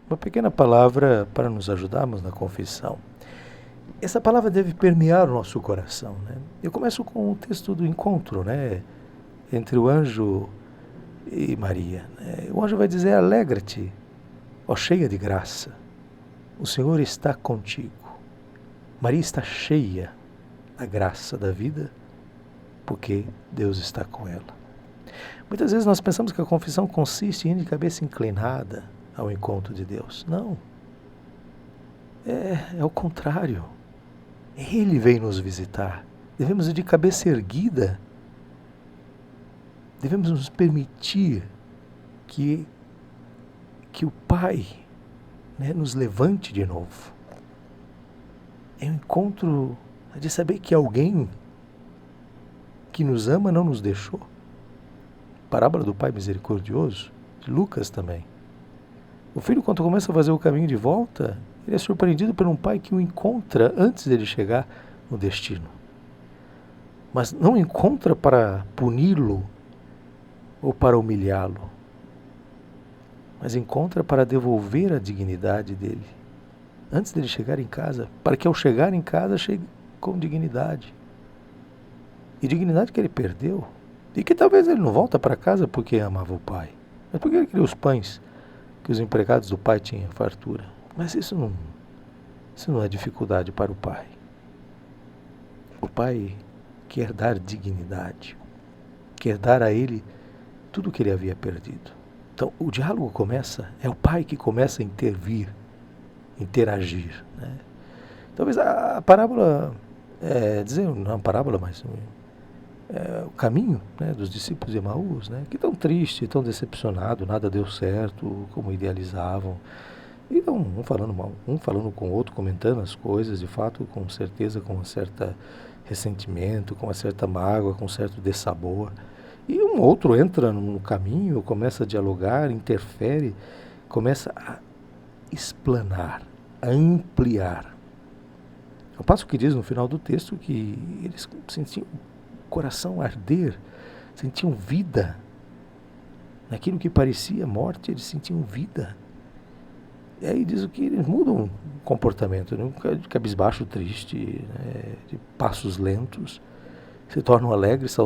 Uma pequena palavra para nos ajudarmos na confissão. Essa palavra deve permear o nosso coração, né? Eu começo com o texto do encontro, né? Entre o anjo e Maria, né? O anjo vai dizer: alegra-te, ó cheia de graça, o Senhor está contigo. Maria está cheia da graça da vida, porque Deus está com ela. Muitas vezes nós pensamos que a confissão consiste em ir de cabeça inclinada ao encontro de Deus. Não. É o contrário. Ele vem nos visitar. Devemos ir de cabeça erguida. Devemos nos permitir que o Pai, né, nos levante de novo. É um encontro de saber que alguém que nos ama não nos deixou. Parábola do Pai Misericordioso, de Lucas também. O filho, quando começa a fazer o caminho de volta, ele é surpreendido por um pai que o encontra antes dele chegar no destino. Mas não encontra para puni-lo ou para humilhá-lo, mas encontra para devolver a dignidade dele, antes dele chegar em casa, para que ao chegar em casa chegue com dignidade. E dignidade que ele perdeu, e que talvez ele não volta para casa porque amava o pai, mas porque ele queria os pães que os empregados do pai tinham fartura. Mas isso não é dificuldade para o pai. O pai quer dar dignidade, quer dar a ele tudo o que ele havia perdido. Então o diálogo começa, é o pai que começa a interagir, né? Talvez a parábola, não a parábola, mas o caminho, né, dos discípulos de Emaús, né, que tão triste, tão decepcionado, nada deu certo como idealizavam. E então, um falando com o outro, comentando as coisas, de fato, com certeza, com um certo ressentimento, com uma certa mágoa, com um certo dessabor. E um outro entra no caminho, começa a dialogar, interfere, começa a explanar, a ampliar. Ao passo que diz no final do texto que eles sentiam o coração arder, sentiam vida. Naquilo que parecia morte, eles sentiam vida. E aí diz o que eles mudam o comportamento, né? De cabisbaixo triste, né? De passos lentos, se tornam alegres,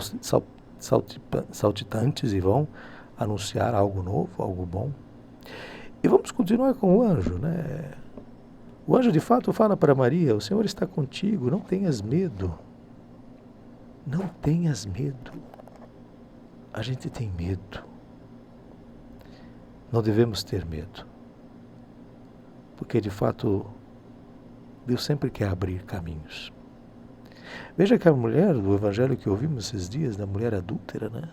saltitantes e vão anunciar algo novo, algo bom. E vamos continuar com o anjo, né? O anjo de fato fala para Maria: o Senhor está contigo, não tenhas medo. Não tenhas medo. A gente tem medo. Não devemos ter medo. Porque de fato Deus sempre quer abrir caminhos. Veja que a mulher do evangelho que ouvimos esses dias, da mulher adúltera, né?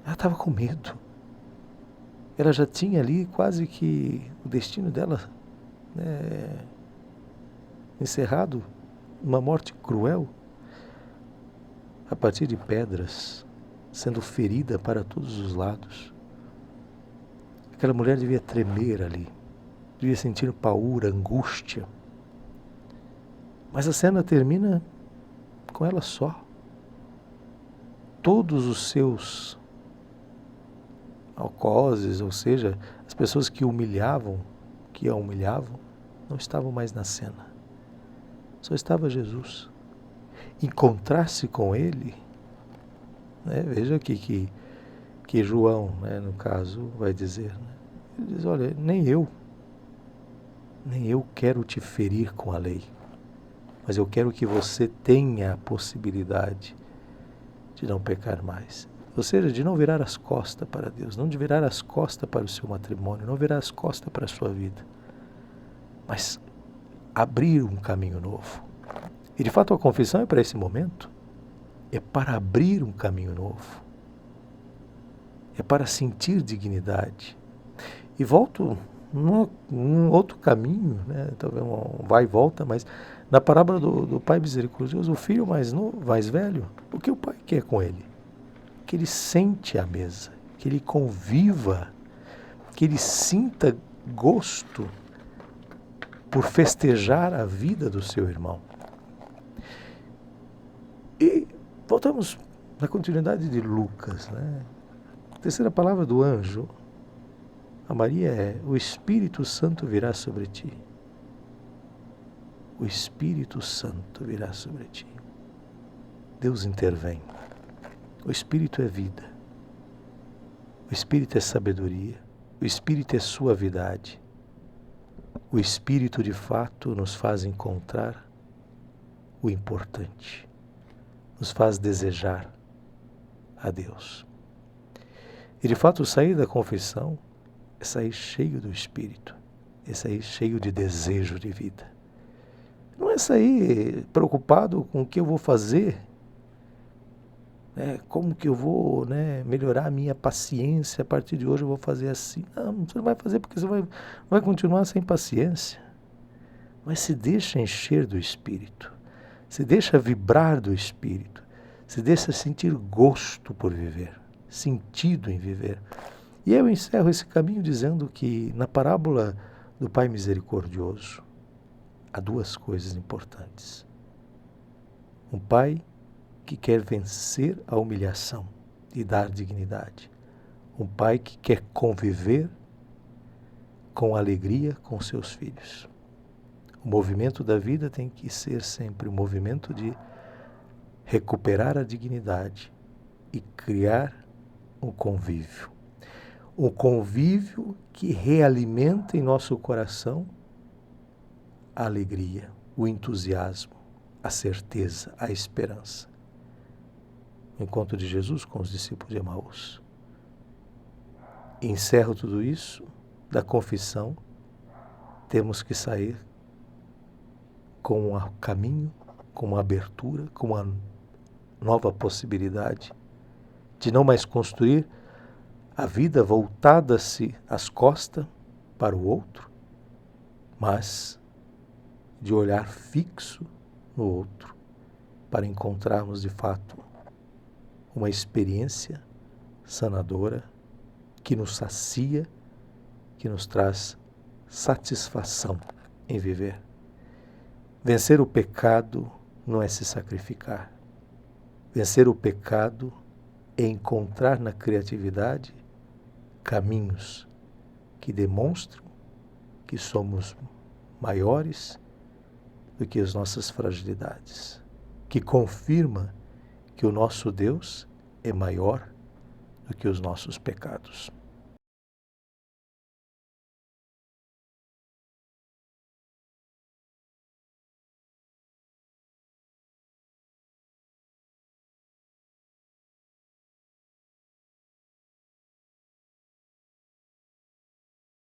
Ela estava com medo. Ela já tinha ali quase que o destino dela, né, encerrado, uma morte cruel, a partir de pedras, sendo ferida para todos os lados. Aquela mulher devia tremer ali, devia sentir paura, angústia. Mas a cena termina com ela só. Todos os seus algozes, ou seja, as pessoas que humilhavam, que a humilhavam, não estavam mais na cena. Só estava Jesus. Encontrar-se com ele, né? Veja aqui que João, né, no caso, vai dizer, né? Ele diz: olha, nem eu quero te ferir com a lei, mas eu quero que você tenha a possibilidade de não pecar mais. Ou seja, de não virar as costas para Deus, não de virar as costas para o seu matrimônio, não virar as costas para a sua vida, mas abrir um caminho novo. E de fato a confissão é para esse momento, é para abrir um caminho novo, é para sentir dignidade. E volto num outro caminho, né? Talvez um vai e volta, mas na parábola do Pai Misericordioso, o filho mais novo, mais velho, o que o pai quer com ele? Que ele sente à mesa, que ele conviva, que ele sinta gosto por festejar a vida do seu irmão. E voltamos na continuidade de Lucas, né? A terceira palavra do anjo a Maria é: o Espírito Santo virá sobre ti. O Espírito Santo virá sobre ti. Deus intervém. O Espírito é vida. O Espírito é sabedoria. O Espírito é suavidade. O Espírito, de fato, nos faz encontrar o importante. Nos faz desejar a Deus. E, de fato, sair da confissão é sair cheio do Espírito. É sair cheio de desejo de vida. Não é sair preocupado com o que eu vou fazer, como que eu vou melhorar a minha paciência, a partir de hoje eu vou fazer assim. Não, você não vai fazer porque você vai continuar sem paciência. Mas se deixa encher do Espírito, se deixa vibrar do Espírito, se deixa sentir gosto por viver, sentido em viver. E eu encerro esse caminho dizendo que na parábola do Pai Misericordioso, há duas coisas importantes. Um pai que quer vencer a humilhação e dar dignidade. Um pai que quer conviver com alegria com seus filhos. O movimento da vida tem que ser sempre um movimento de recuperar a dignidade e criar um convívio. Um convívio que realimenta em nosso coração a alegria, o entusiasmo, a certeza, a esperança. O encontro de Jesus com os discípulos de Emaús. Encerro tudo isso da confissão. Temos que sair com um caminho, com uma abertura, com uma nova possibilidade de não mais construir a vida voltada-se às costas para o outro, mas de olhar fixo no outro, para encontrarmos de fato uma experiência sanadora que nos sacia, que nos traz satisfação em viver. Vencer o pecado não é se sacrificar. Vencer o pecado é encontrar na criatividade caminhos que demonstram que somos maiores do que as nossas fragilidades, que confirma que o nosso Deus é maior do que os nossos pecados.